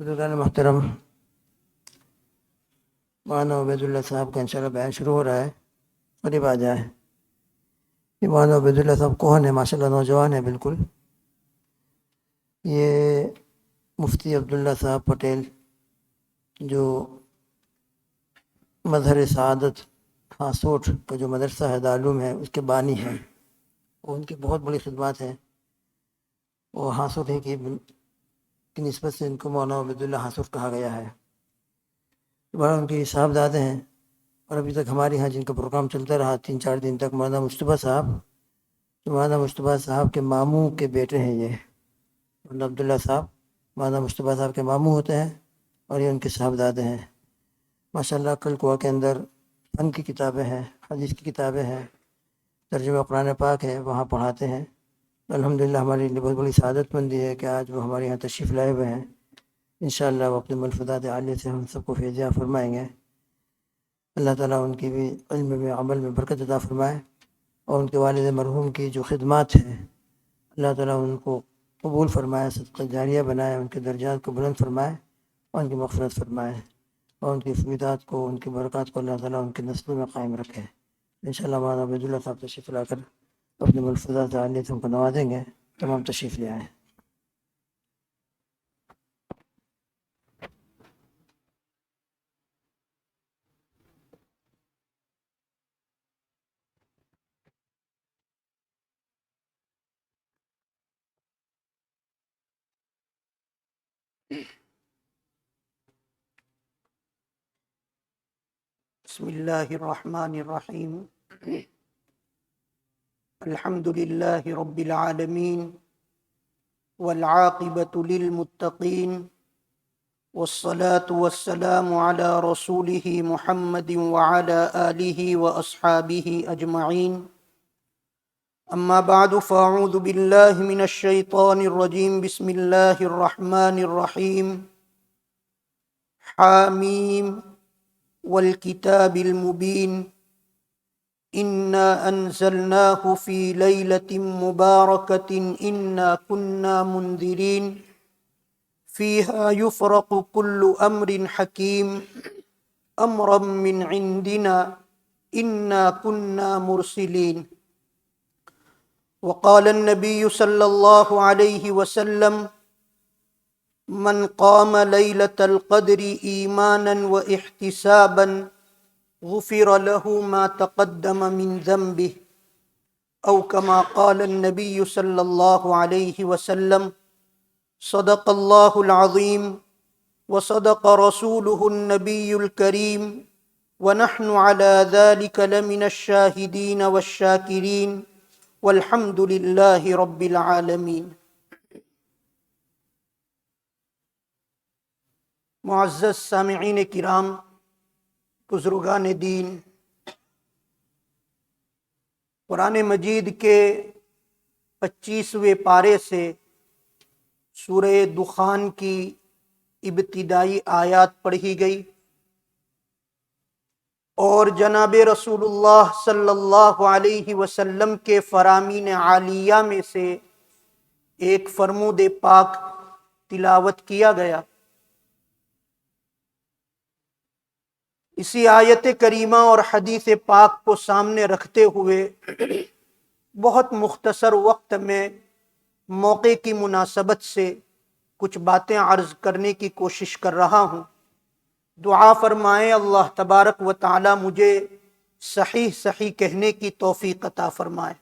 بزرگان محترم، مولانا عبید اللہ صاحب کا انشاءاللہ بیان شروع ہو رہا ہے، قریب آ جائے۔ یہ مولانا عبید اللہ صاحب کون ہے؟ ماشاءاللہ نوجوان ہے بالکل۔ یہ مفتی عبداللہ صاحب پٹیل جو مظہر سعادت ہاسوٹ کا جو مدرسہ ہے دارالعلوم ہے اس کے بانی ہیں، اور ان کی بہت بڑی خدمات ہیں۔ وہ ہاسوٹ ہی کی نسبت سے ان کو مولانا عبید اللہ ہاسوٹ کہا گیا ہے۔ دوبارہ ان کے صاحبزادے ہیں، اور ابھی تک ہمارے یہاں جن کا پروگرام چلتا رہا 3-4 دن تک، مولانا مصطفیٰ صاحب، مولانا مصطفیٰ صاحب کے ماموں کے بیٹے ہیں۔ یہ مولانا عبداللہ صاحب مولانا مصطفیٰ صاحب کے ماموں ہوتے ہیں، اور یہ ان کے صاحبزادے ہیں۔ ماشاءاللہ کل کوہ کے اندر فن کی کتابیں ہیں، حدیث کی کتابیں ہیں، ترجمہ قرآن پاک ہے، وہاں پڑھاتے ہیں۔ الحمدللہ ہمارے لیے بہت بڑی سعادت مندی ہے کہ آج وہ ہمارے یہاں تشریف لائے ہوئے ہیں۔ انشاءاللہ وہ اپنے ملفوظات عالیہ سے ہم سب کو فیض یاب فرمائیں گے۔ اللہ تعالیٰ ان کی بھی علم میں عمل میں برکت عطا فرمائے، اور ان کے والد مرحوم کی جو خدمات ہیں اللہ تعالیٰ ان کو قبول فرمائے، صدقہ جاریہ بنائے، ان کے درجات کو بلند فرمائے، اور ان کی مغفرت فرمائے، اور ان کی فیضات کو، ان کی برکات کو اللہ تعالیٰ ان کی نسلوں میں قائم رکھے۔ انشاءاللہ مولانا عبید اللہ صاحب تشریف لا کر اپنے ملفوظات عالیہ سے ہم کو نوازیں گے۔ تمام تشریف لے آئیں۔ بسم اللہ الرحمن الرحیم۔ الحمد للہ رب العالمین، والعاقبۃ للمتقین، والصلاة والسلام علی رسولہ محمد وعلی آلہ واصحابہ اجمعین۔ اما بعد فاعوذ باللہ من الشیطان الرجیم۔ بسم اللہ الرحمن الرحیم۔ حامیم والکتاب المبین، انا انزلناہ فی لیلۃ مبارکۃ انا کنا منذرین فیہا یفرق کل امر حکیم امرا من عندنا انا کنا مرسلین۔ وقال النبی صلی اللہ علیہ وسلم: من قام لیلۃ القدر ایمانا واحتسابا غفر له ما تقدم من ذنبه، او کما قال النبی صلی اللہ علیہ وسلم: صدق اللہ العظیم وصدق رسولہ النبی الکریم، ونحن علی ذلک لمن الشاہدین والشاکرین، والحمد للہ رب العالمین۔ معزز سامعین کرام، بزرگان دین، قرآن مجید کے 25ویں پارے سے سورہ دخان کی ابتدائی آیات پڑھی گئی، اور جناب رسول اللہ صلی اللہ علیہ وسلم کے فرامین عالیہ میں سے ایک فرمود پاک تلاوت کیا گیا۔ اسی آیت کریمہ اور حدیث پاک کو سامنے رکھتے ہوئے بہت مختصر وقت میں موقع کی مناسبت سے کچھ باتیں عرض کرنے کی کوشش کر رہا ہوں۔ دعا فرمائیں اللہ تبارک و تعالی مجھے صحیح کہنے کی توفیق عطا فرمائے۔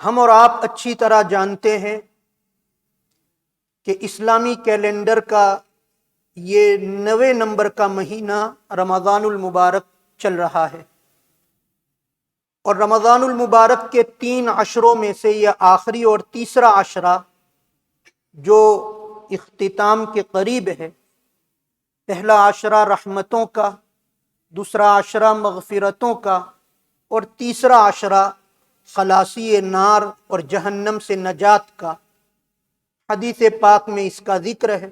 ہم اور آپ اچھی طرح جانتے ہیں کہ اسلامی کیلنڈر کا یہ 9ویں نمبر کا مہینہ رمضان المبارک چل رہا ہے، اور رمضان المبارک کے 3 عشروں میں سے یہ آخری اور تیسرا عشرہ جو اختتام کے قریب ہے، پہلا عشرہ رحمتوں کا، دوسرا عشرہ مغفرتوں کا، اور تیسرا عشرہ خلاصی نار اور جہنم سے نجات کا۔ حدیث پاک میں اس کا ذکر ہے،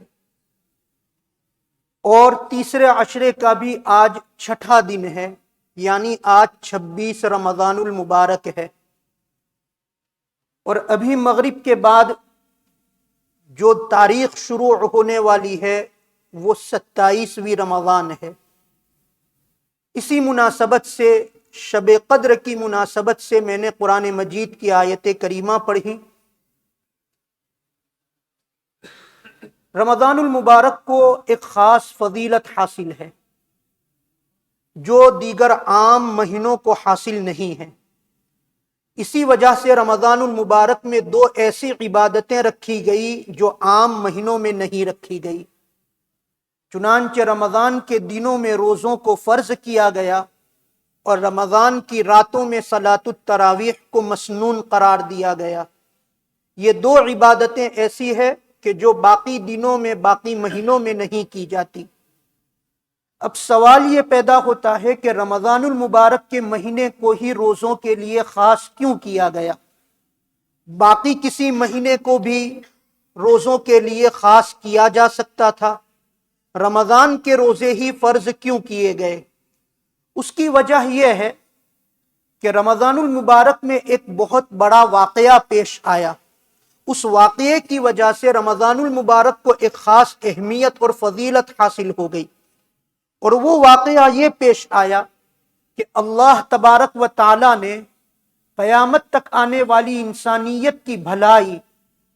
اور تیسرے عشرے کا بھی آج 6واں دن ہے، یعنی آج 26 رمضان المبارک ہے، اور ابھی مغرب کے بعد جو تاریخ شروع ہونے والی ہے وہ 27ویں رمضان ہے۔ اسی مناسبت سے، شب قدر کی مناسبت سے میں نے قرآن مجید کی آیت کریمہ پڑھی۔ رمضان المبارک کو ایک خاص فضیلت حاصل ہے جو دیگر عام مہینوں کو حاصل نہیں ہے۔ اسی وجہ سے رمضان المبارک میں 2 ایسی عبادتیں رکھی گئی جو عام مہینوں میں نہیں رکھی گئی۔ چنانچہ رمضان کے دنوں میں روزوں کو فرض کیا گیا اور رمضان کی راتوں میں صلاۃ التراویح کو مسنون قرار دیا گیا۔ یہ 2 عبادتیں ایسی ہیں کہ جو باقی دنوں میں، باقی مہینوں میں نہیں کی جاتی۔ اب سوال یہ پیدا ہوتا ہے کہ رمضان المبارک کے مہینے کو ہی روزوں کے لیے خاص کیوں کیا گیا؟ باقی کسی مہینے کو بھی روزوں کے لیے خاص کیا جا سکتا تھا، رمضان کے روزے ہی فرض کیوں کیے گئے؟ اس کی وجہ یہ ہے کہ رمضان المبارک میں ایک بہت بڑا واقعہ پیش آیا۔ اس واقعے کی وجہ سے رمضان المبارک کو ایک خاص اہمیت اور فضیلت حاصل ہو گئی، اور وہ واقعہ یہ پیش آیا کہ اللہ تبارک و تعالی نے قیامت تک آنے والی انسانیت کی بھلائی،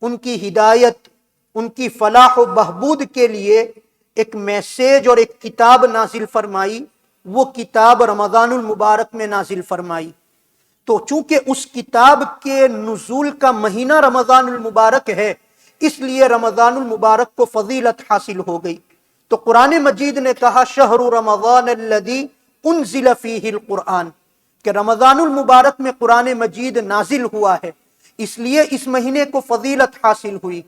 ان کی ہدایت، ان کی فلاح و بہبود کے لیے ایک میسیج اور ایک کتاب نازل فرمائی۔ وہ کتاب رمضان المبارک میں نازل فرمائی۔ تو چونکہ اس کتاب کے نزول کا مہینہ رمضان المبارک ہے، اس لیے رمضان المبارک کو فضیلت حاصل ہو گئی۔ تو قرآن مجید نے کہا شہر رمضان الذی انزل فیہ القرآن، کہ رمضان المبارک میں قرآن مجید نازل ہوا ہے، اس لیے اس مہینے کو فضیلت حاصل ہوئی۔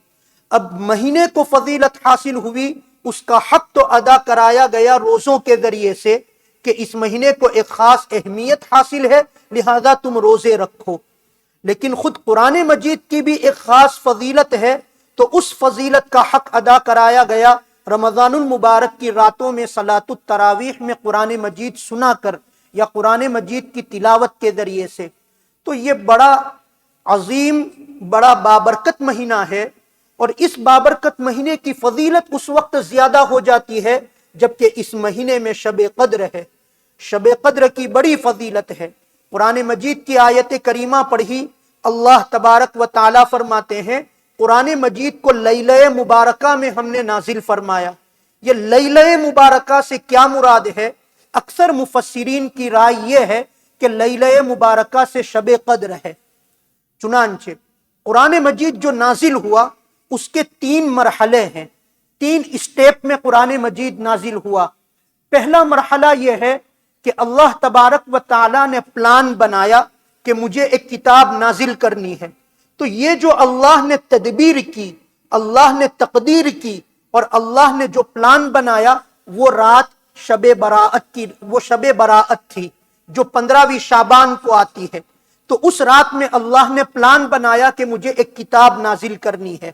اب مہینے کو فضیلت حاصل ہوئی، اس کا حق تو ادا کرایا گیا روزوں کے ذریعے سے کہ اس مہینے کو ایک خاص اہمیت حاصل ہے، لہذا تم روزے رکھو۔ لیکن خود قرآن مجید کی بھی ایک خاص فضیلت ہے، تو اس فضیلت کا حق ادا کرایا گیا رمضان المبارک کی راتوں میں صلاۃ التراویح میں قرآن مجید سنا کر یا قرآن مجید کی تلاوت کے ذریعے سے۔ تو یہ بڑا عظیم، بڑا بابرکت مہینہ ہے، اور اس بابرکت مہینے کی فضیلت اس وقت زیادہ ہو جاتی ہے جبکہ اس مہینے میں شب قدر ہے۔ شب قدر کی بڑی فضیلت ہے۔ قرآن مجید کی آیت کریمہ پڑھی، اللہ تبارک و تعالی فرماتے ہیں قرآن مجید کو لیلہ مبارکہ میں ہم نے نازل فرمایا۔ یہ لیلہ مبارکہ سے کیا مراد ہے؟ اکثر مفسرین کی رائے یہ ہے کہ لیلہ مبارکہ سے شب قدر ہے۔ چنانچہ قرآن مجید جو نازل ہوا اس کے 3 مرحلے ہیں، 3 اسٹیپ میں قرآن مجید نازل ہوا۔ پہلا مرحلہ یہ ہے کہ اللہ تبارک و تعالی نے پلان بنایا کہ مجھے ایک کتاب نازل کرنی ہے، تو یہ جو اللہ نے تدبیر کی، اللہ نے تقدیر کی، اور اللہ نے جو پلان بنایا، وہ رات شب براءت کی، وہ شب براءت تھی جو 15ویں شعبان کو آتی ہے۔ تو اس رات میں اللہ نے پلان بنایا کہ مجھے ایک کتاب نازل کرنی ہے۔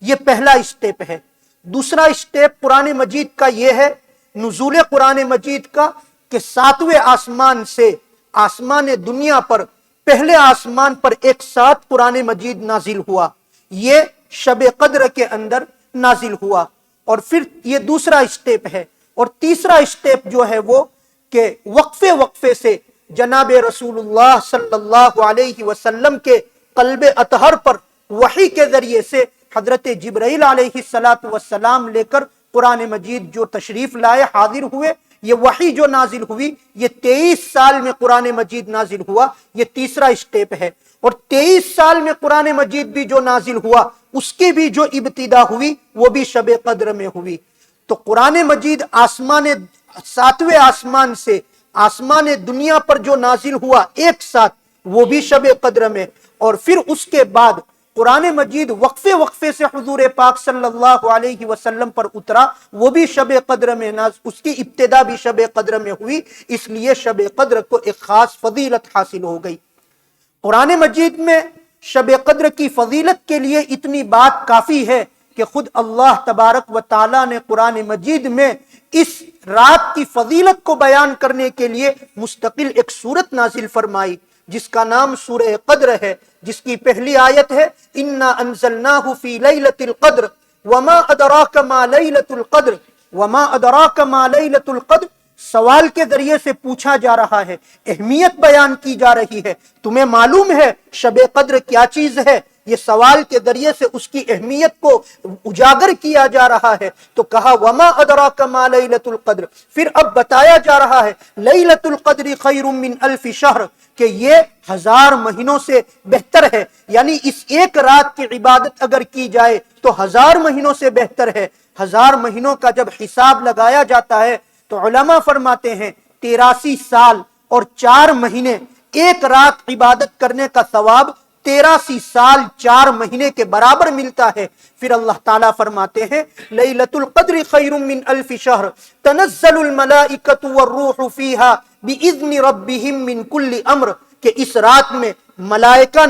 یہ پہلا اسٹیپ ہے۔ دوسرا اسٹیپ قرآن مجید کا یہ ہے، نزول قرآن مجید کا، کہ 7ویں آسمان سے آسمان دنیا پر، پہلے آسمان پر ایک ساتھ قرآن مجید نازل ہوا۔ یہ شب قدر کے اندر نازل ہوا، اور پھر یہ دوسرا اسٹیپ ہے۔ اور تیسرا اسٹیپ جو ہے وہ کہ وقفے وقفے سے جناب رسول اللہ صلی اللہ علیہ وسلم کے قلب اطہر پر وحی کے ذریعے سے حضرت جبرائیل علیہ السلام لے کر قرآن مجید جو تشریف لائے، حاضر ہوئے، یہ وحی جو نازل ہوئی، یہ 23 سال میں قرآن مجید نازل ہوا۔ یہ تیسرا اسٹیپ ہے۔ اور 23 سال میں قرآن مجید بھی جو نازل ہوا، اس کی بھی جو ابتدا ہوئی وہ بھی شب قدر میں ہوئی۔ تو قرآن مجید 7ویں آسمان سے آسمان دنیا پر جو نازل ہوا ایک ساتھ، وہ بھی شب قدر میں، اور پھر اس کے بعد قرآن مجید وقفے وقفے سے حضور پاک صلی اللہ علیہ وسلم پر اترا، وہ بھی شب قدر میں، اس کی ابتدا بھی شب قدر میں ہوئی، اس لیے شب قدر کو ایک خاص فضیلت حاصل ہو گئی۔ قرآن مجید میں شب قدر کی فضیلت کے لیے اتنی بات کافی ہے کہ خود اللہ تبارک و تعالی نے قرآن مجید میں اس رات کی فضیلت کو بیان کرنے کے لیے مستقل ایک سورت نازل فرمائی، جس کا نام سورہ قدر ہے، جس کی پہلی آیت ہے انا انزلناہ فی لیلۃ القدر وما ادراک ما لیلۃ القدر وما ادراک ما لیلۃ القدر، سوال کے ذریعے سے پوچھا جا رہا ہے، اہمیت بیان کی جا رہی ہے، تمہیں معلوم ہے شب قدر کیا چیز ہے؟ یہ سوال کے ذریعے سے اس کی اہمیت کو اجاگر کیا جا رہا ہے۔ تو کہا وما ادراک ما لیلۃ القدر، پھر اب بتایا جا رہا ہے لیلۃ القدر خیر من الف شہر، کہ یہ 1000 مہینوں سے بہتر ہے، یعنی اس ایک رات کی عبادت اگر کی جائے تو 1000 مہینوں سے بہتر ہے۔ 1000 مہینوں کا جب حساب لگایا جاتا ہے تو علماء فرماتے ہیں 83 سال اور 4 مہینے ایک رات عبادت کرنے کا ثواب 83 سال 4 مہینے کے برابر ملتا ہے۔ پھر اللہ تعالیٰ فرماتے ہیں لیلۃ القدر خیر من الف شہر تنزل الملائکۃ والروح فیہا باذن ربہم من کل امر، کہ اس رات میں ملائکہ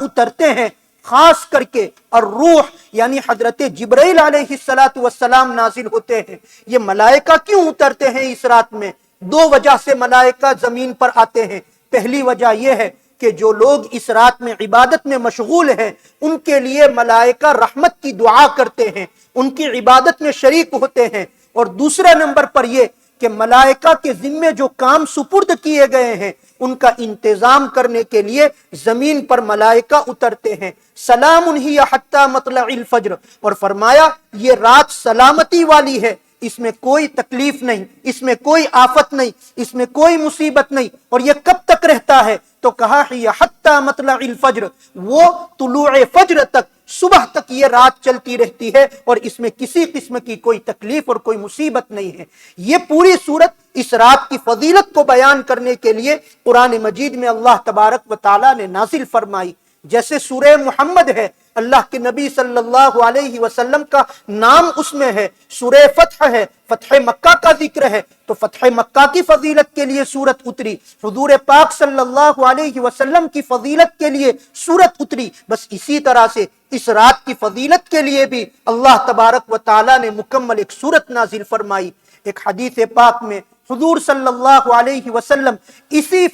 اترتے ہیں خاص کر کے، اور روح یعنی حضرت جبرائیل علیہ السلام نازل ہوتے ہیں۔ یہ ملائکہ کیوں اترتے ہیں اس رات میں؟ 2 وجہ سے ملائکہ زمین پر آتے ہیں۔ پہلی وجہ یہ ہے کہ جو لوگ اس رات میں عبادت میں مشغول ہیں ان کے لیے ملائکہ رحمت کی دعا کرتے ہیں، ان کی عبادت میں شریک ہوتے ہیں۔ اور دوسرا نمبر پر یہ کہ ملائکہ کے ذمے جو کام سپرد کیے گئے ہیں ان کا انتظام کرنے کے لیے زمین پر ملائکہ اترتے ہیں۔ سلام ہی حتی مطلع الفجر، اور فرمایا یہ رات سلامتی والی ہے، اس میں کوئی تکلیف نہیں، اس میں کوئی آفت نہیں، اس میں کوئی مصیبت نہیں۔ اور یہ کب تک رہتا ہے؟ تو کہا ہی حتی مطلع الفجر، وہ طلوع فجر تک، صبح تک یہ رات چلتی رہتی ہے، اور اس میں کسی قسم کی کوئی تکلیف اور کوئی مصیبت نہیں ہے۔ یہ پوری صورت اس رات کی فضیلت کو بیان کرنے کے لیے قرآن مجید میں اللہ تبارک و تعالیٰ نے نازل فرمائی۔ جیسے سورہ محمد ہے، اللہ کے نبی صلی اللہ علیہ وسلم کا نام اس میں ہے۔ سورہ فتح ہے، فتح مکہ کا ذکر ہے، تو فتح مکہ کی فضیلت کے لیے سورت اتری، حضور پاک صلی اللہ علیہ وسلم کی فضیلت کے لیے سورت اتری۔ بس اسی طرح سے اس رات کی فضیلت کے لیے بھی اللہ تبارک و تعالیٰ نے مکمل ایک سورت نازل فرمائی۔ ایک حدیث پاک میں حضور صلی اللہ علیہ وسلم اسی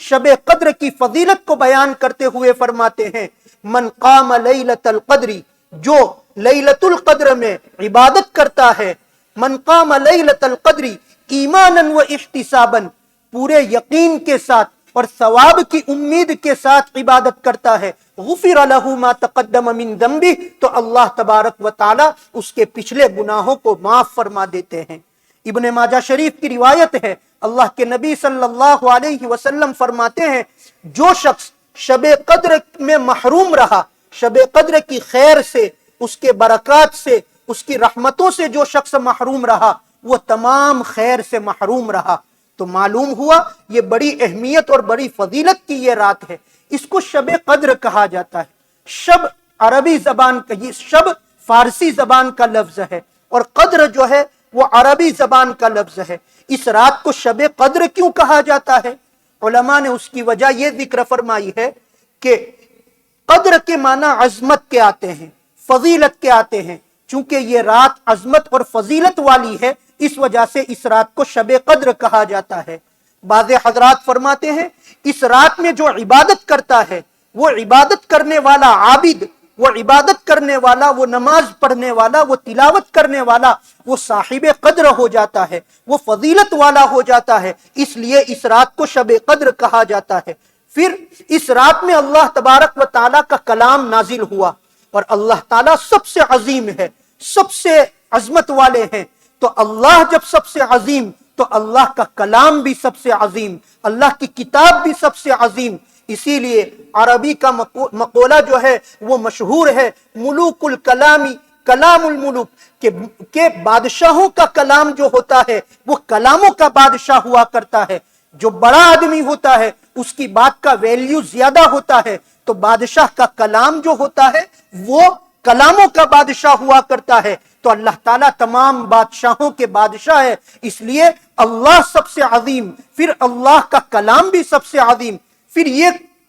شب قدر کی فضیلت کو بیان کرتے ہوئے فرماتے ہیں من قام لیلۃ القدر، جو لیلۃ القدر میں عبادت کرتا ہے، من قام لیلۃ القدر ایمانا و احتسابا، پورے یقین کے ساتھ اور ثواب کی امید کے ساتھ عبادت کرتا ہے، غفر لہ ما تقدم من ذنبہ، تو اللہ تبارک و تعالی اس کے پچھلے گناہوں کو معاف فرما دیتے ہیں۔ ابن ماجہ شریف کی روایت ہے، اللہ کے نبی صلی اللہ علیہ وسلم فرماتے ہیں جو شخص شب قدر میں محروم رہا، شب قدر کی خیر سے، اس کے برکات سے، اس کی رحمتوں سے جو شخص محروم رہا وہ تمام خیر سے محروم رہا۔ تو معلوم ہوا یہ بڑی اہمیت اور بڑی فضیلت کی یہ رات ہے۔ اس کو شب قدر کہا جاتا ہے۔ شب عربی زبان کا، یہ شب فارسی زبان کا لفظ ہے، اور قدر جو ہے وہ عربی زبان کا لفظ ہے۔ اس رات کو شب قدر کیوں کہا جاتا ہے؟ علماء نے اس کی وجہ یہ ذکر فرمائی ہے کہ قدر کے معنی عظمت کے آتے ہیں، فضیلت کے آتے ہیں۔ چونکہ یہ رات عظمت اور فضیلت والی ہے، اس وجہ سے اس رات کو شب قدر کہا جاتا ہے۔ بعض حضرات فرماتے ہیں اس رات میں جو عبادت کرتا ہے، وہ عبادت کرنے والا عابد، وہ عبادت کرنے والا، وہ نماز پڑھنے والا، وہ تلاوت کرنے والا، وہ صاحب قدر ہو جاتا ہے، وہ فضیلت والا ہو جاتا ہے، اس لیے اس رات کو شب قدر کہا جاتا ہے۔ پھر اس رات میں اللہ تبارک و تعالیٰ کا کلام نازل ہوا، اور اللہ تعالیٰ سب سے عظیم ہے، سب سے عظمت والے ہیں۔ تو اللہ جب سب سے عظیم، تو اللہ کا کلام بھی سب سے عظیم، اللہ کی کتاب بھی سب سے عظیم۔ اسی لیے عربی کا مقولہ جو ہے وہ مشہور ہے، ملوک الکلامی کلام الملوک، کہ بادشاہوں کا کلام جو ہوتا ہے وہ کلاموں کا بادشاہ ہوا کرتا ہے۔ جو بڑا آدمی ہوتا ہے اس کی بات کا ویلیو زیادہ ہوتا ہے، تو بادشاہ کا کلام جو ہوتا ہے وہ کلاموں کا بادشاہ ہوا کرتا ہے۔ تو اللہ تعالیٰ تمام بادشاہوں کے بادشاہ ہے، اس لیے اللہ سب سے عظیم، پھر اللہ کا کلام بھی سب سے عظیم۔ پھر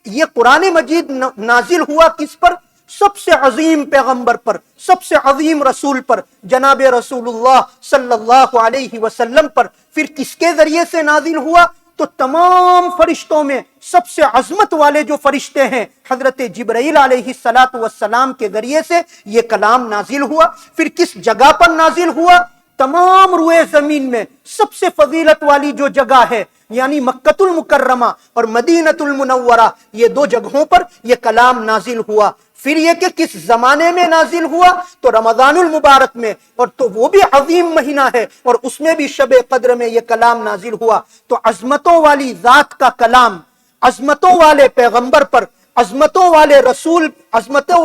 یہ قرآن مجید نازل ہوا کس پر؟ سب سے عظیم پیغمبر پر، سب سے عظیم رسول پر، جناب رسول اللہ صلی اللہ علیہ وسلم پر۔ پھر کس کے ذریعے سے نازل ہوا؟ تو تمام فرشتوں میں سب سے عظمت والے جو فرشتے ہیں حضرت جبرائیل علیہ السلام کے ذریعے سے یہ کلام نازل ہوا۔ پھر کس جگہ پر نازل ہوا؟ تمام روئے زمین میں سب سے فضیلت والی جو جگہ ہے یعنی مکۃ المکرمہ اور مدینۃ المنورہ، یہ دو جگہوں پر یہ کلام نازل ہوا۔ پھر یہ کہ کس زمانے میں نازل ہوا؟ تو رمضان المبارک میں، اور تو وہ بھی عظیم مہینہ ہے اور اس میں بھی شب قدر میں یہ کلام نازل ہوا۔ تو عظمتوں والی ذات کا کلام عظمتوں والے پیغمبر پر، عظمتوں والے رسول، عظمتوں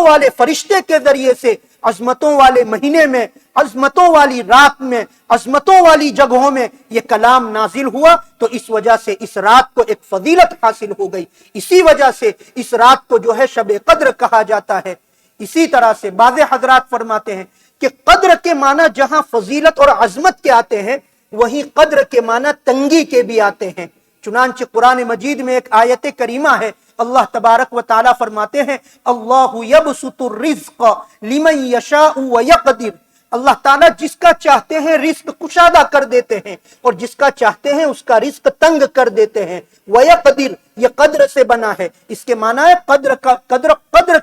والے فرشتے کے ذریعے سے عظمتوں والے مہینے میں، عظمتوں والی رات میں، عظمتوں والی جگہوں میں یہ کلام نازل ہوا۔ تو اس وجہ سے اس رات کو ایک فضیلت حاصل ہو گئی، اسی وجہ سے اس رات کو جو ہے شب قدر کہا جاتا ہے۔ اسی طرح سے بعض حضرات فرماتے ہیں کہ قدر کے معنی جہاں فضیلت اور عظمت کے آتے ہیں وہیں قدر کے معنی تنگی کے بھی آتے ہیں۔ چنانچہ قرآن مجید میں ایک آیت کریمہ ہے، اللہ تبارک و تعالی فرماتے ہیں اللہ یبسط الرزق لمن یشاء ویقدر، اللہ تعالیٰ جس کا چاہتے ہیں رزق کشادہ کر دیتے ہیں اور جس کا چاہتے ہیں اس کا رزق تنگ کر دیتے ہیں۔ ویقدر یہ قدر سے بنا ہے، اس کے معنی ہے قدر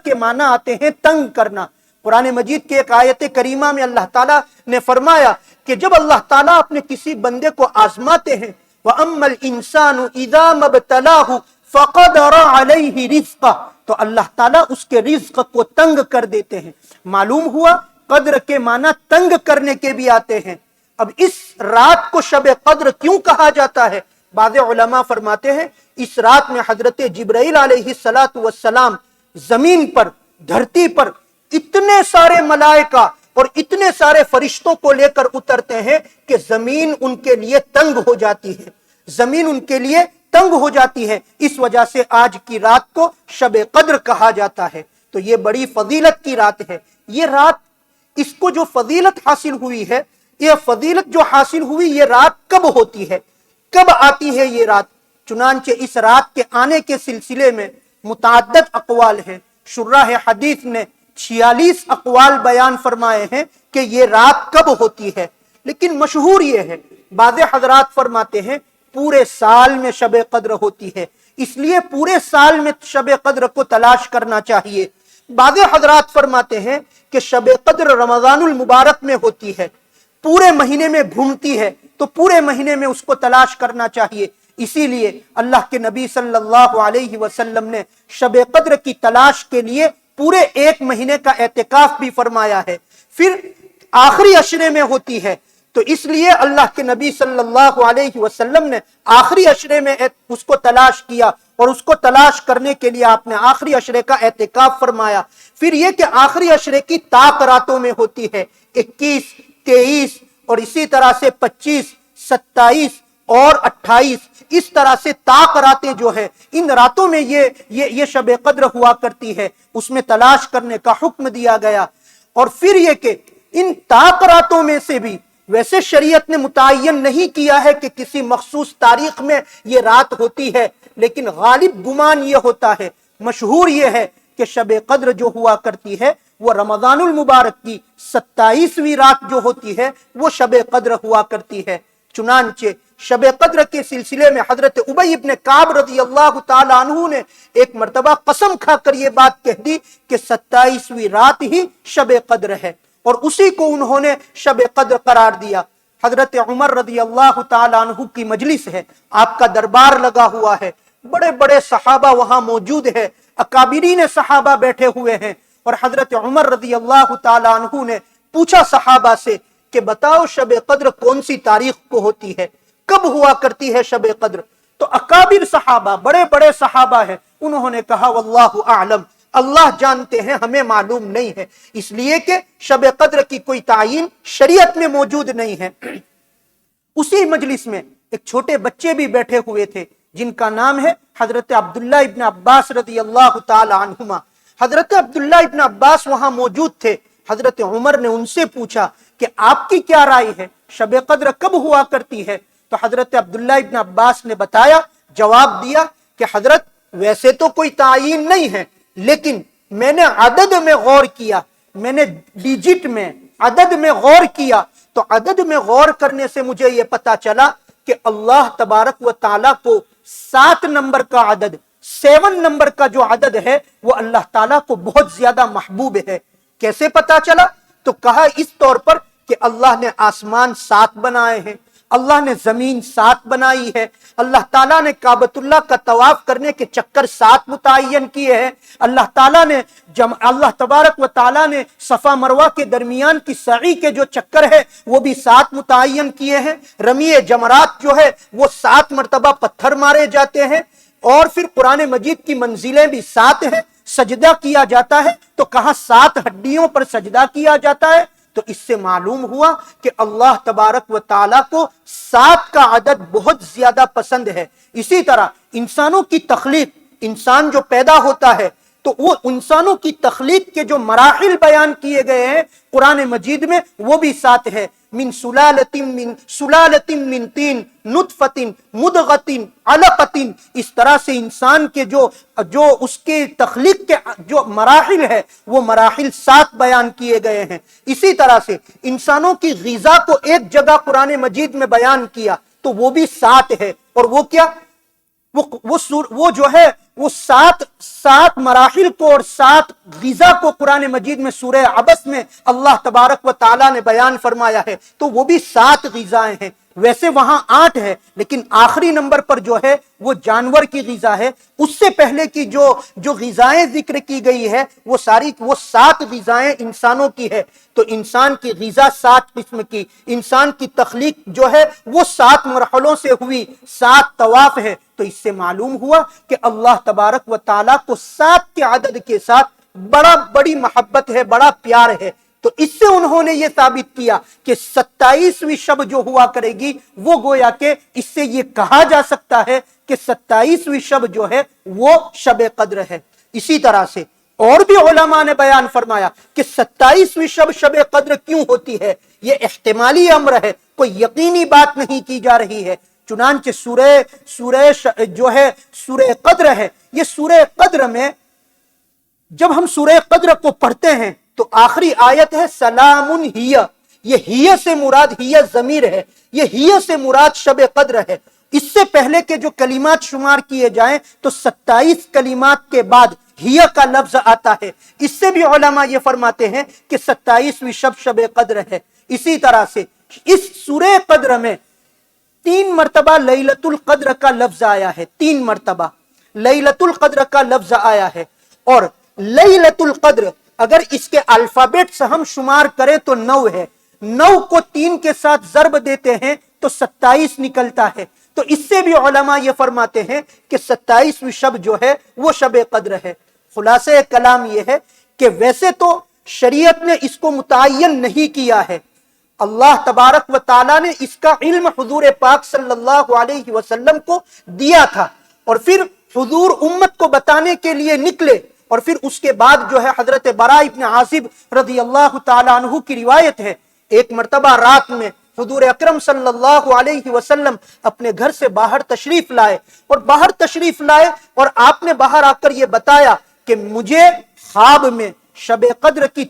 کے معنی آتے ہیں تنگ کرنا۔ قرآن مجید کی ایک آیت کریمہ میں اللہ تعالیٰ نے فرمایا کہ جب اللہ تعالیٰ اپنے کسی بندے کو آزماتے ہیں وَأَمَّا الْإِنسَانُ إِذَا مَا ابْتَلَاهُ فَقَدَرَ عَلَيْهِ رِزْقَهُ، تو اللہ تعالیٰ اس کے رزق کو تنگ کر دیتے ہیں۔ معلوم ہوا قدر کے معنی تنگ کرنے کے بھی آتے ہیں۔ اب اس رات کو شب قدر کیوں کہا جاتا ہے؟ بعض علماء فرماتے ہیں اس رات میں حضرت جبرائیل علیہ السلام زمین پر، دھرتی پر اتنے سارے ملائکہ اور اتنے سارے فرشتوں کو لے کر اترتے ہیں کہ زمین ان کے لیے تنگ ہو جاتی ہے، زمین ان کے لیے تنگ ہو جاتی ہے۔ اس وجہ سے آج کی رات کو شب قدر کہا جاتا ہے۔ تو یہ بڑی فضیلت کی رات ہے۔ یہ رات، اس کو جو فضیلت حاصل ہوئی ہے، یہ فضیلت جو حاصل ہوئی یہ رات کب ہوتی ہے، کب آتی ہے یہ رات؟ چنانچہ اس رات کے آنے کے سلسلے میں متعدد اقوال ہیں۔ شراح حدیث نے 46 اقوال بیان فرمائے ہیں کہ یہ رات کب ہوتی ہے، لیکن مشہور یہ ہے، بعض حضرات فرماتے ہیں پورے سال میں شب قدر ہوتی ہے، اس لیے پورے سال میں شب قدر کو تلاش کرنا چاہیے۔ بعض حضرات فرماتے ہیں کہ شب قدر رمضان المبارک میں ہوتی ہے، پورے مہینے میں گھومتی ہے تو پورے مہینے میں اس کو تلاش کرنا چاہیے۔ اسی لیے اللہ کے نبی صلی اللہ علیہ وسلم نے شب قدر کی تلاش کے لیے پورے ایک مہینے کا اعتکاف بھی فرمایا ہے۔ پھر آخری عشرے میں ہوتی ہے، تو اس لیے اللہ کے نبی صلی اللہ علیہ وسلم نے آخری عشرے میں اس کو تلاش کیا اور اس کو تلاش کرنے کے لیے آپ نے آخری عشرے کا اعتکاف فرمایا۔ پھر یہ کہ آخری عشرے کی طاق راتوں میں ہوتی ہے، 21، 23 اور اسی طرح سے 25، 27 اور 28، اس طرح سے طاق راتیں جو ہے ان راتوں میں یہ شب قدر ہوا کرتی ہے، اس میں تلاش کرنے کا حکم دیا گیا۔ اور پھر یہ کہ ان طاق راتوں میں سے بھی ویسے شریعت نے متعین نہیں کیا ہے کہ کسی مخصوص تاریخ میں یہ رات ہوتی ہے، لیکن غالب گمان یہ ہوتا ہے، مشہور یہ ہے کہ شب قدر جو ہوا کرتی ہے وہ رمضان المبارک کی 27ویں رات جو ہوتی ہے وہ شب قدر ہوا کرتی ہے۔ چنانچہ شب قدر کے سلسلے میں حضرت ابی بن کعب رضی اللہ تعالی عنہ نے ایک مرتبہ قسم کھا کر یہ بات کہہ دی کہ 27ویں رات ہی شب قدر ہے، اور اسی کو انہوں نے شب قدر قرار دیا۔ حضرت عمر رضی اللہ تعالی عنہ کی مجلس ہے، آپ کا دربار لگا ہوا ہے، بڑے بڑے صحابہ وہاں موجود ہیں، اکابرین صحابہ بیٹھے ہوئے ہیں، اور حضرت عمر رضی اللہ تعالی عنہ نے پوچھا صحابہ سے کہ بتاؤ شب قدر کون سی تاریخ کو ہوتی ہے، کب ہوا کرتی ہے شب قدر؟ تو اکابر صحابہ، بڑے بڑے صحابہ ہیں، انہوں نے کہا واللہ اعلم، اللہ جانتے ہیں، ہمیں معلوم نہیں ہے، اس لیے کہ شب قدر کی کوئی تعین شریعت میں موجود نہیں ہے۔ اسی مجلس میں ایک چھوٹے بچے بھی بیٹھے ہوئے تھے جن کا نام ہے حضرت عبداللہ ابن عباس رضی اللہ تعالی عنہما۔ حضرت عبداللہ ابن عباس وہاں موجود تھے۔ حضرت عمر نے ان سے پوچھا کہ آپ کی کیا رائے ہے، شب قدر کب ہوا کرتی ہے؟ تو حضرت عبداللہ ابن عباس نے بتایا، جواب دیا کہ حضرت ویسے تو کوئی تعین نہیں ہے، لیکن میں نے عدد میں غور کیا، میں نے ڈیجٹ میں، عدد میں غور کیا، تو عدد میں غور کرنے سے مجھے یہ پتا چلا کہ اللہ تبارک و تعالیٰ کو 7 نمبر کا عدد، 7 نمبر کا جو عدد ہے وہ اللہ تعالیٰ کو بہت زیادہ محبوب ہے۔ کیسے پتا چلا؟ تو کہا اس طور پر کہ اللہ نے آسمان 7 بنائے ہیں، اللہ نے زمین 7 بنائی ہے، اللہ تعالیٰ نے کعبۃ اللہ کا طواف کرنے کے چکر 7 متعین کیے ہیں، اللہ تبارک و تعالیٰ نے صفا مروہ کے درمیان کی سعی کے جو چکر ہے وہ بھی 7 متعین کیے ہیں، رمی جمرات جو ہے وہ 7 مرتبہ پتھر مارے جاتے ہیں، اور پھر قرآن مجید کی منزلیں بھی 7 ہیں، سجدہ کیا جاتا ہے تو کہاں 7 ہڈیوں پر سجدہ کیا جاتا ہے۔ تو اس سے معلوم ہوا کہ اللہ تبارک و تعالیٰ کو 7 کا عدد بہت زیادہ پسند ہے۔ اسی طرح انسانوں کی تخلیق، انسان جو پیدا ہوتا ہے تو وہ انسانوں کی تخلیق کے جو مراحل بیان کیے گئے ہیں قرآن مجید میں وہ بھی 7 ہے۔ من سلالت من طین نطفۃ مضغۃ علقۃ، اس طرح سے انسان کے جو اس کے تخلیق کے جو مراحل ہے وہ مراحل 7 بیان کیے گئے ہیں۔ اسی طرح سے انسانوں کی غذا کو ایک جگہ قرآن مجید میں بیان کیا تو وہ بھی 7 ہے، اور وہ کیا؟ وہ جو ہے وہ 7 مراحل کو اور 7 غذا کو قرآن مجید میں سورہ عبس میں اللہ تبارک و تعالیٰ نے بیان فرمایا ہے، تو وہ بھی 7 غذائیں ہیں۔ ویسے وہاں 8 ہے، لیکن آخری نمبر پر جو ہے وہ جانور کی غذا ہے۔ اس سے پہلے کی جو غذائیں ذکر کی گئی ہے وہ 7 غذائیں انسانوں کی ہے۔ تو انسان کی غذا 7 قسم کی، انسان کی تخلیق جو ہے وہ 7 مرحلوں سے ہوئی، 7 طواف ہے۔ تو اس سے معلوم ہوا کہ اللہ تبارک و تعالیٰ کو 7 کے عدد کے ساتھ بڑی محبت ہے، بڑا پیار ہے۔ تو اس سے انہوں نے یہ ثابت کیا کہ 27ویں شب جو ہوا کرے گی وہ گویا کہ اس سے یہ کہا جا سکتا ہے کہ 27ویں شب جو ہے وہ شب قدر ہے۔ اسی طرح سے اور بھی علماء نے بیان فرمایا کہ 27ویں شب قدر کیوں ہوتی ہے، یہ احتمالی امر ہے، کوئی یقینی بات نہیں کی جا رہی ہے۔ چنانچہ سورہ قدر ہے، یہ سورہ قدر میں جب ہم سورہ قدر کو پڑھتے ہیں تو آخری آیت ہے سلام ہی، یہ ہی سے مراد ہی ضمیر ہے، یہ ہی سے مراد شب قدر ہے۔ اس سے پہلے کے جو کلمات شمار کیے جائیں تو 27 کلمات کے بعد ہی کا لفظ آتا ہے۔ اس سے بھی علماء یہ فرماتے ہیں کہ 27ویں شب قدر ہے۔ اسی طرح سے اس سورہ قدر میں 3 مرتبہ لیلۃ القدر کا لفظ آیا ہے، 3 مرتبہ لیلۃ القدر کا لفظ آیا ہے، اور لیلۃ القدر اگر اس کے الفابیٹس ہم شمار کریں تو 9 ہے، 9 کو 3 کے ساتھ ضرب دیتے ہیں تو 27 نکلتا ہے۔ تو اس سے بھی علماء یہ فرماتے ہیں کہ 27ویں شب جو ہے وہ شب قدر ہے۔ خلاصہ کلام یہ ہے کہ ویسے تو شریعت نے اس کو متعین نہیں کیا ہے، اللہ تبارک و تعالیٰ نے اس کا علم حضور پاک صلی اللہ علیہ وسلم کو دیا تھا، اور پھر حضور امت کو بتانے کے لیے نکلے، اور پھر اس کے بعد جو ہے حضرت براء ابن عازب رضی اللہ تعالیٰ عنہ کی روایت ہے، ایک مرتبہ رات میں حضور اکرم صلی اللہ علیہ وسلم اپنے گھر سے باہر تشریف لائے، اور آپ نے باہر آ کر یہ بتایا کہ مجھے خواب میں شب قدر کی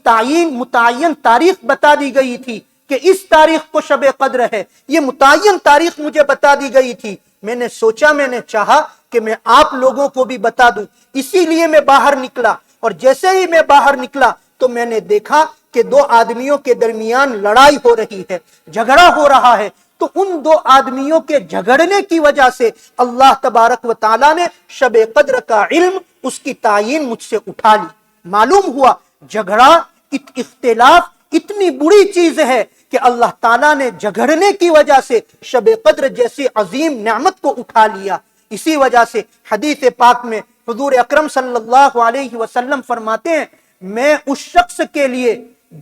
متعین تاریخ بتا دی گئی تھی کہ اس تاریخ کو شب قدر ہے، یہ متعین تاریخ مجھے بتا دی گئی تھی۔ میں نے سوچا، میں نے چاہا کہ میں آپ لوگوں کو بھی بتا دوں، اسی لیے میں باہر نکلا، اور جیسے ہی میں باہر نکلا تو میں نے دیکھا کہ 2 آدمیوں کے درمیان لڑائی ہو رہی ہے، جھگڑا ہو رہا ہے۔ تو ان 2 آدمیوں کے جھگڑنے کی وجہ سے اللہ تبارک و تعالیٰ نے شب قدر کا علم، اس کی تعین مجھ سے اٹھا لی۔ معلوم ہوا جھگڑا، اختلاف اتنی بری چیز ہے کہ اللہ تعالیٰ نے جھگڑنے کی وجہ سے شب قدر جیسی عظیم نعمت کو اٹھا لیا۔ اسی وجہ سے حدیث پاک میں حضور اکرم صلی اللہ علیہ وسلم فرماتے ہیں، میں اس شخص کے لیے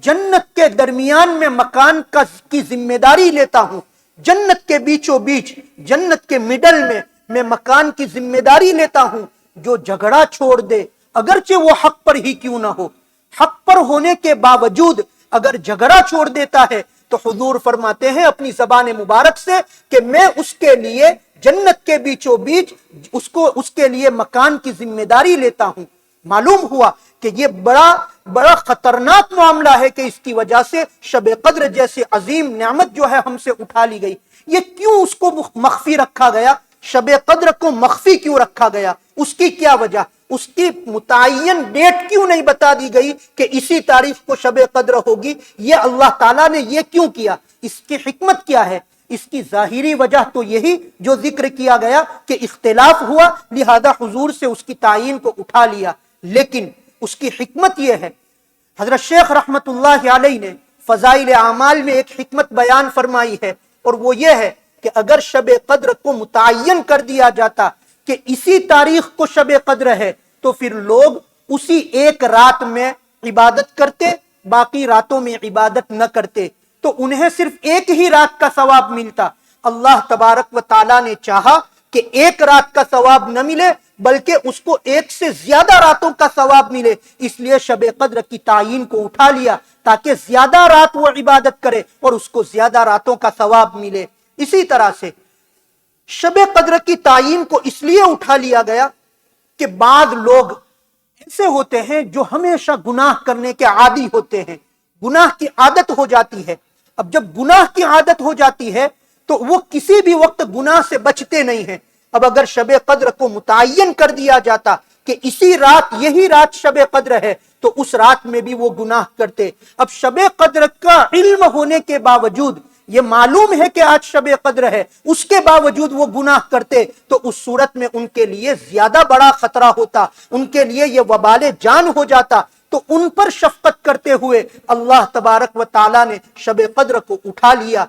جنت کے درمیان میں مکان کی ذمہ داری لیتا ہوں، جنت کے بیچوں بیچ، جنت کے مڈل میں مکان کی ذمہ داری لیتا ہوں، جو جھگڑا چھوڑ دے، اگرچہ وہ حق پر ہی کیوں نہ ہو، حق پر ہونے کے باوجود اگر جھگڑا چھوڑ دیتا ہے تو حضور فرماتے ہیں اپنی زبان مبارک سے کہ میں اس کے لیے جنت کے بیچوں بیچ اس کے لیے مکان کی ذمہ داری لیتا ہوں۔ معلوم ہوا کہ یہ بڑا خطرناک معاملہ ہے کہ اس کی وجہ سے شب قدر جیسے عظیم نعمت جو ہے ہم سے اٹھا لی گئی. یہ کیوں اس کو مخفی رکھا گیا؟ شب قدر کو مخفی کیوں رکھا گیا؟ اس کی کیا وجہ؟ اس کی متعین ڈیٹ کیوں نہیں بتا دی گئی کہ اسی تاریخ کو شب قدر ہوگی؟ یہ اللہ تعالیٰ نے یہ کیوں کیا؟ اس کی حکمت کیا ہے؟ اس کی ظاہری وجہ تو یہی جو ذکر کیا گیا کہ اختلاف ہوا، لہذا حضور سے اس کی تعین کو اٹھا لیا. لیکن اس کی حکمت یہ ہے، حضرت شیخ رحمت اللہ علیہ نے فضائل اعمال میں ایک حکمت بیان فرمائی ہے، اور وہ یہ ہے کہ اگر شب قدر کو متعین کر دیا جاتا کہ اسی تاریخ کو شب قدر ہے، تو پھر لوگ اسی ایک رات میں عبادت کرتے، باقی راتوں میں عبادت نہ کرتے، تو انہیں صرف ایک ہی رات کا ثواب ملتا. اللہ تبارک و تعالیٰ نے چاہا کہ ایک رات کا ثواب نہ ملے بلکہ اس کو ایک سے زیادہ راتوں کا ثواب ملے، اس لیے شب قدر کی تعین کو اٹھا لیا تاکہ زیادہ رات وہ عبادت کرے اور اس کو زیادہ راتوں کا ثواب ملے. اسی طرح سے شب قدر کی تعین کو اس لیے اٹھا لیا گیا کہ بعض لوگ ایسے ہوتے ہیں جو ہمیشہ گناہ کرنے کے عادی ہوتے ہیں، گناہ کی عادت ہو جاتی ہے. اب جب گناہ کی عادت ہو جاتی ہے تو وہ کسی بھی وقت گناہ سے بچتے نہیں ہیں. اب اگر شب قدر کو متعین کر دیا جاتا کہ اسی رات، یہی رات شب قدر ہے، تو اس رات میں بھی وہ گناہ کرتے. اب شب قدر کا علم ہونے کے باوجود، یہ معلوم ہے کہ آج شب قدر ہے، اس کے باوجود وہ گناہ کرتے، تو اس صورت میں ان کے لیے زیادہ بڑا خطرہ ہوتا، ان کے لیے یہ وبال جان ہو جاتا. تو ان پر شفقت کرتے ہوئے اللہ تبارک و تعالیٰ نے شب قدر کو اٹھا لیا.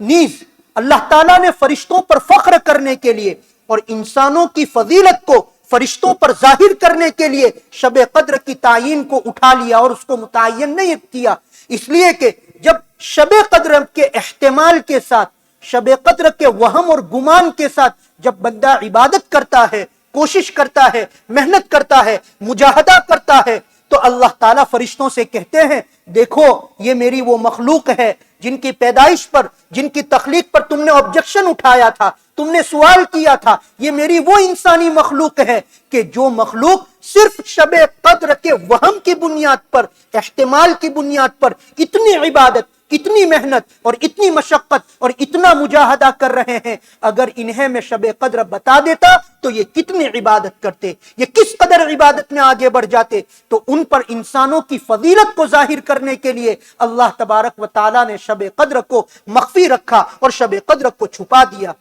نیز اللہ تعالیٰ نے فرشتوں پر فخر کرنے کے لیے اور انسانوں کی فضیلت کو فرشتوں پر ظاہر کرنے کے لیے شب قدر کی تعین کو اٹھا لیا اور اس کو متعین نہیں کیا. اس لیے کہ جب شب قدر کے احتمال کے ساتھ، شب قدر کے وہم اور گمان کے ساتھ جب بندہ عبادت کرتا ہے، کوشش کرتا ہے، محنت کرتا ہے، مجاہدہ کرتا ہے، تو اللہ تعالیٰ فرشتوں سے کہتے ہیں دیکھو یہ میری وہ مخلوق ہے جن کی پیدائش پر، جن کی تخلیق پر تم نے آبجیکشن اٹھایا تھا، تم نے سوال کیا تھا. یہ میری وہ انسانی مخلوق ہے کہ جو مخلوق صرف شب قدر کے وہم کی بنیاد پر، احتمال کی بنیاد پر اتنی عبادت، اتنی محنت اور اتنی مشقت اور اتنا مجاہدہ کر رہے ہیں، اگر انہیں میں شب قدر بتا دیتا تو یہ کتنی عبادت کرتے، یہ کس قدر عبادت میں آگے بڑھ جاتے. تو ان پر انسانوں کی فضیلت کو ظاہر کرنے کے لیے اللہ تبارک و تعالیٰ نے شب قدر کو مخفی رکھا اور شب قدر کو چھپا دیا.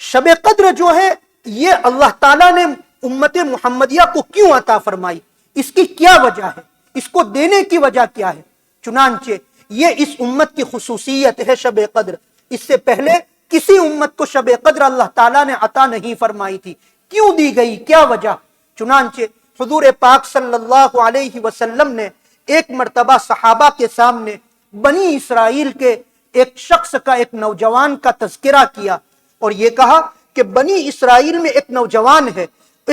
شب قدر جو ہے یہ اللہ تعالیٰ نے امت محمدیہ کو کیوں عطا فرمائی، اس کی کیا وجہ ہے، اس کو دینے کی وجہ کیا ہے؟ چنانچہ یہ اس امت کی خصوصیت ہے شب قدر. اس سے پہلے کسی امت کو شب قدر اللہ تعالیٰ نے عطا نہیں فرمائی تھی. کیوں دی گئی، کیا وجہ؟ چنانچہ حضور پاک صلی اللہ علیہ وسلم نے ایک مرتبہ صحابہ کے سامنے بنی اسرائیل کے ایک شخص کا، ایک نوجوان کا تذکرہ کیا اور یہ کہا کہ بنی اسرائیل میں ایک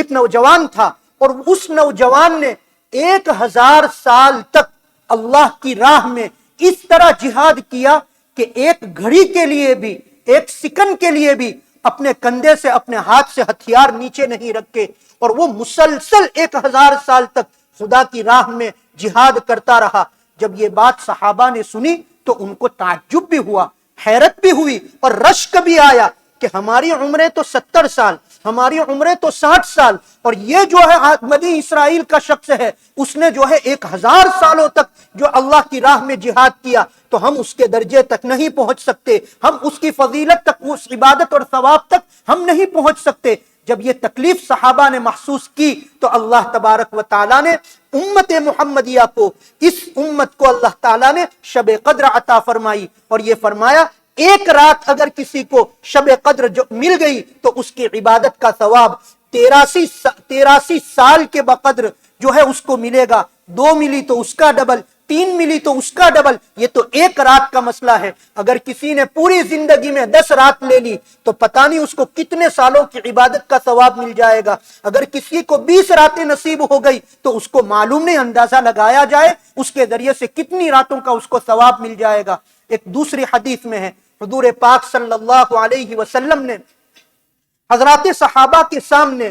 نوجوان تھا اور اس نوجوان نے 1000 سال تک اللہ کی راہ میں اس طرح جہاد کیا کہ ایک گھڑی کے لیے بھی، ایک سیکنڈ کے لیے بھی اپنے کندھے سے، اپنے ہاتھ سے ہتھیار نیچے نہیں رکھے، اور وہ مسلسل 1000 سال تک خدا کی راہ میں جہاد کرتا رہا. جب یہ بات صحابہ نے سنی تو ان کو تعجب بھی ہوا، حیرت بھی ہوئی اور رشک بھی آیا کہ ہماری عمریں تو 70 سال، ہماری عمریں تو 60 سال، اور یہ جو ہے بنی اسرائیل کا شخص ہے، اس نے جو ہے 1000 سالوں تک جو اللہ کی راہ میں جہاد کیا، تو ہم اس کے درجے تک نہیں پہنچ سکتے، ہم اس کی فضیلت تک، اس عبادت اور ثواب تک ہم نہیں پہنچ سکتے. جب یہ تکلیف صحابہ نے محسوس کی تو اللہ تبارک و تعالیٰ نے امت محمدیہ کو، اس امت کو اللہ تعالیٰ نے شب قدر عطا فرمائی اور یہ فرمایا ایک رات اگر کسی کو شب قدر جو مل گئی تو اس کی عبادت کا ثواب 83 سال کے بقدر جو ہے اس کو ملے گا. 2 ملی تو اس کا ڈبل، 3 ملی تو اس کا ڈبل. یہ تو ایک رات کا مسئلہ ہے. اگر کسی نے پوری زندگی میں 10 رات لے لی تو پتہ نہیں اس کو کتنے سالوں کی عبادت کا ثواب مل جائے گا. اگر کسی کو 20 راتیں نصیب ہو گئی تو اس کو معلوم نہیں، اندازہ لگایا جائے اس کے ذریعے سے کتنی راتوں کا اس کو ثواب مل جائے گا. ایک دوسری حدیث میں ہے حضور پاک صلی اللہ علیہ وسلم نے حضرات صحابہ کے سامنے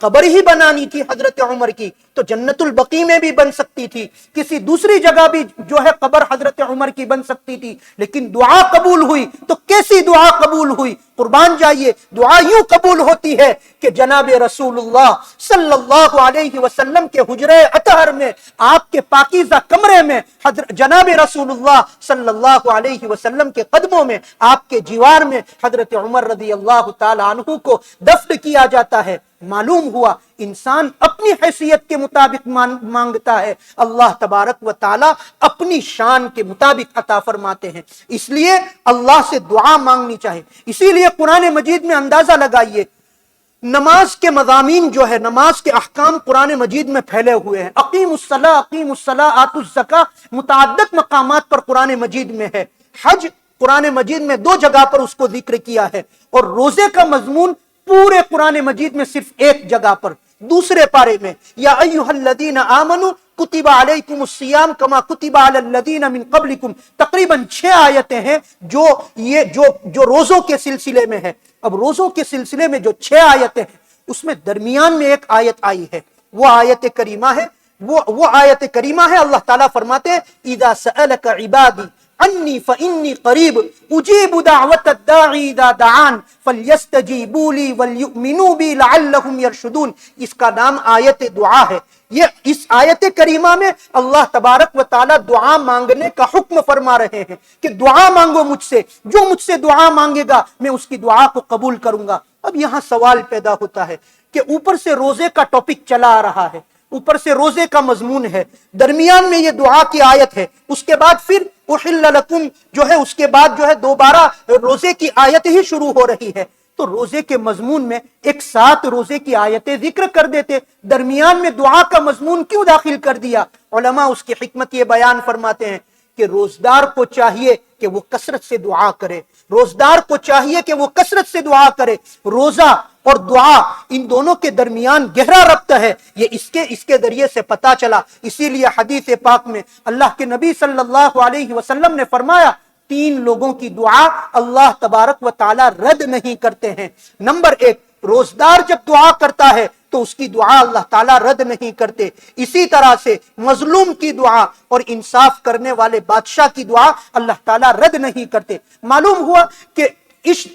قبر ہی بنانی تھی حضرت عمر کی تو جنت البقیع میں بھی بن سکتی تھی، کسی دوسری جگہ بھی جو ہے قبر حضرت عمر کی بن سکتی تھی، لیکن دعا قبول ہوئی تو کیسی دعا قبول ہوئی؟ قربان جائیے، دعا یوں قبول ہوتی ہے کہ جناب رسول اللہ صلی اللہ علیہ وسلم کے حجرہ اطہر میں، آپ کے پاکیزہ کمرے میں، جناب رسول اللہ صلی اللہ علیہ وسلم کے قدموں میں، آپ کے جوار میں حضرت عمر رضی اللہ تعالی عنہ کو دفن کیا جاتا ہے۔ معلوم ہوا انسان اپنی حیثیت کے مطابق مانگتا ہے، اللہ تبارک و تعالی اپنی شان کے مطابق عطا فرماتے ہیں، اس لیے اللہ سے دعا مانگنی چاہیے۔ اسی لیے قرآن مجید میں اندازہ لگائیے، نماز کے مضامین جو ہے، نماز کے احکام قرآن مجید میں پھیلے ہوئے ہیں۔ اقیم الصلاۃ آتوا الزکاۃ متعدد مقامات پر قرآن مجید میں ہے۔ حج قرآن مجید میں 2 جگہ پر اس کو ذکر کیا ہے، اور روزے کا مضمون پورے قرآن مجید میں صرف ایک جگہ پر، دوسرے پارے میں، یا ایھا الذین آمنوا کتب علیکم الصیام کما کتب علی الذین من قبلکم، تقریباً 6 آیتیں ہیں جو روزوں کے سلسلے میں ہے۔ اب روزوں کے سلسلے میں جو 6 آیتیں ہیں، اس میں درمیان میں ایک آیت آئی ہے، وہ آیت کریمہ ہے، وہ آیت کریمہ ہے، اللہ تعالیٰ فرماتے ہیں اذا سألک عبادی انی فانی قریب اجیب دعوت الداعی اذا دعان فلیستجیبوا لی ولیؤمنوا بی لعلہم یرشدون۔ اس کا نام آیت دعا ہے۔ یہ اس آیت کریمہ میں اللہ تبارک و تعالی دعا مانگنے کا حکم فرما رہے ہیں کہ دعا مانگو مجھ سے، جو مجھ سے دعا مانگے گا میں اس کی دعا کو قبول کروں گا۔ اب یہاں سوال پیدا ہوتا ہے کہ اوپر سے روزے کا ٹاپک چلا آ رہا ہے، اوپر سے روزے کا مضمون ہے، درمیان میں یہ دعا کی آیت ہے، اس کے بعد پھر احل لکم جو ہے، اس کے بعد جو ہے دوبارہ روزے کی آیت ہی شروع ہو رہی ہے۔ تو روزے کے مضمون میں ایک ساتھ روزے کی آیتیں ذکر کر دیتے، درمیان میں دعا کا مضمون کیوں داخل کر دیا؟ علماء اس کی حکمت یہ بیان فرماتے ہیں کہ روزدار کو چاہیے کہ وہ کثرت سے دعا کرے، روزدار کو چاہیے کہ وہ کثرت سے دعا کرے۔ روزہ اور دعا ان دونوں کے درمیان گہرا ربط ہے، یہ اس کے ذریعے سے پتا چلا۔ اسی لیے حدیث پاک میں اللہ کے نبی صلی اللہ علیہ وسلم نے فرمایا 3 لوگوں کی دعا اللہ تبارک و تعالی رد نہیں کرتے ہیں۔ نمبر 1، روزدار جب دعا کرتا ہے تو اس کی دعا اللہ تعالیٰ رد نہیں کرتے۔ اسی طرح سے مظلوم کی دعا اور انصاف کرنے والے بادشاہ کی دعا اللہ تعالیٰ رد نہیں کرتے۔ معلوم ہوا کہ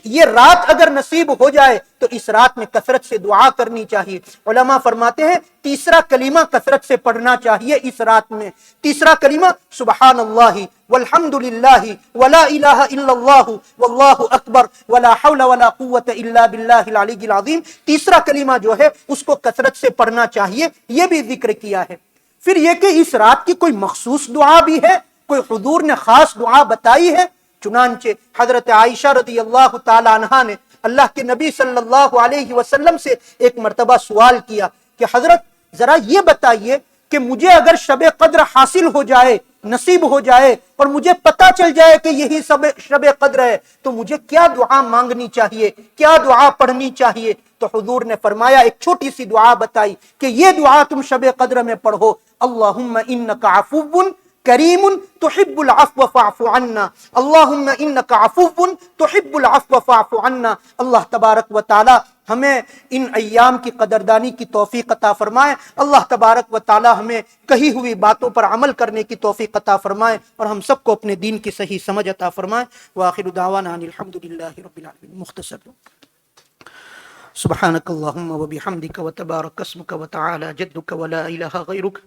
یہ رات اگر نصیب ہو جائے تو اس رات میں کثرت سے دعا کرنی چاہیے۔ علماء فرماتے ہیں تیسرا کلمہ کثرت سے پڑھنا چاہیے اس رات میں۔ تیسرا کلمہ سبحان اللہ والحمد للہ ولا الہ الا اللہ واللہ اکبر ولا حول ولا قوت الا باللہ العلی العظیم، تیسرا کلمہ جو ہے اس کو کثرت سے پڑھنا چاہیے، یہ بھی ذکر کیا ہے۔ پھر یہ کہ اس رات کی کوئی مخصوص دعا بھی ہے، کوئی حضور نے خاص دعا بتائی ہے؟ چنانچہ حضرت عائشہ رضی اللہ تعالی عنہا نے اللہ کے نبی صلی اللہ علیہ وسلم سے ایک مرتبہ سوال کیا کہ حضرت ذرا یہ بتائیے کہ مجھے اگر شب قدر حاصل ہو جائے، نصیب ہو جائے، اور مجھے پتا چل جائے کہ یہی شب قدر ہے تو مجھے کیا دعا مانگنی چاہیے، کیا دعا پڑھنی چاہیے؟ تو حضور نے فرمایا، ایک چھوٹی سی دعا بتائی کہ یہ دعا تم شب قدر میں پڑھو، اللہم انک عفو کریم تحب العفو فاعف عنا، اللہم انک عفو تحب العفو فاعف عنا۔ اللہ تبارک و تعالی ہمیں ان ایام کی قدردانی کی توفیق عطا فرمائے، اللہ تبارک و تعالی ہمیں کہی ہوئی باتوں پر عمل کرنے کی توفیق عطا فرمائے، اور ہم سب کو اپنے دین کی صحیح سمجھ عطا فرمائے۔ وآخر دعوانا ان الحمدللہ رب العالمین۔ مختصر سبحانک اللہم وبحمدک وتبارک اسمک وتعالی جدک ولا الہ غیرک،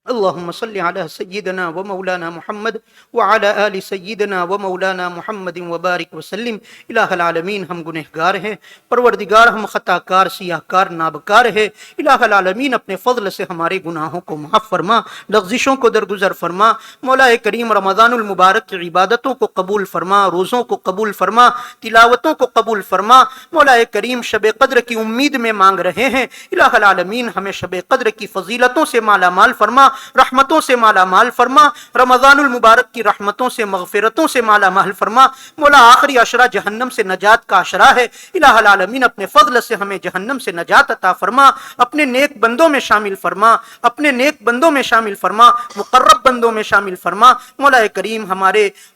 اللهم صل على سيدنا ومولانا محمد وعلى آل سيدنا ومولانا محمد وبارک وسلم۔ الہ العالمین، ہم گنہگار ہیں، پروردگار ہم خطا کار، سیاہ کار، نابکار ہے۔ الہ العالمین اپنے فضل سے ہمارے گناہوں کو معاف فرما، لغزشوں کو درگزر فرما۔ مولا کریم رمضان المبارک کی عبادتوں کو قبول فرما، روزوں کو قبول فرما، تلاوتوں کو قبول فرما۔ مولا کریم شب قدر کی امید میں مانگ رہے ہیں، الہ العالمین ہمیں شب قدر کی فضیلتوں سے مالا مال فرما۔ رحمتوں سے مالا مال فرما، رمضان المبارک کی رحمتوں سے مغفرتوں سے مالا مال فرما۔ مولا آخری عشرہ جہنم سے نجات کا عشرہ ہے، الہ العالمین اپنے فضل سے ہمیں جہنم سے نجات عطا فرما، اپنے نیک بندوں میں شامل فرما، اپنے نیک بندوں میں شامل فرما، مقرب بندوں میں شامل فرما۔ مولا کریم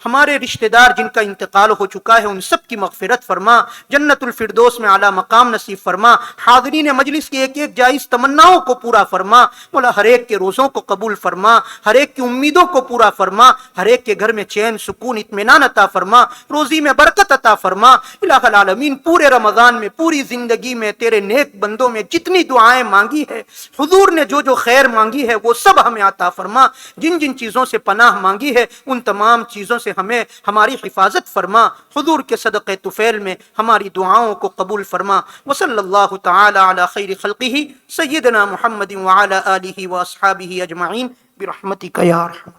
ہمارے رشتہ دار جن کا انتقال ہو چکا ہے ان سب کی مغفرت فرما، جنت الفردوس میں اعلیٰ مقام نصیب فرما، حاضرین مجلس کی ایک ایک جائز تمناؤں کو پورا فرما۔ مولا ہر ایک کے روزوں کو قبول فرما، ہر ایک کی امیدوں کو پورا فرما، ہر ایک کے گھر میں چین سکون اطمینان عطا فرما، روزی میں برکت عطا فرما۔ الہ العالمین پورے رمضان میں پوری زندگی میں تیرے نیک بندوں میں جتنی دعائیں مانگی ہے، حضور نے جو جو خیر مانگی ہے وہ سب ہمیں عطا فرما، جن جن چیزوں سے پناہ مانگی ہے ان تمام چیزوں سے ہمیں ہماری حفاظت فرما، حضور کے صدقے طفیل میں ہماری دعاؤں کو قبول فرما۔ وصلی اللہ تعالی علی خیر خلقہ سیدنا محمد وعلی آلہ واصحابہ اجمعین برحمتک یا ارحم۔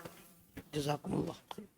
جزاکم اللہ خیر۔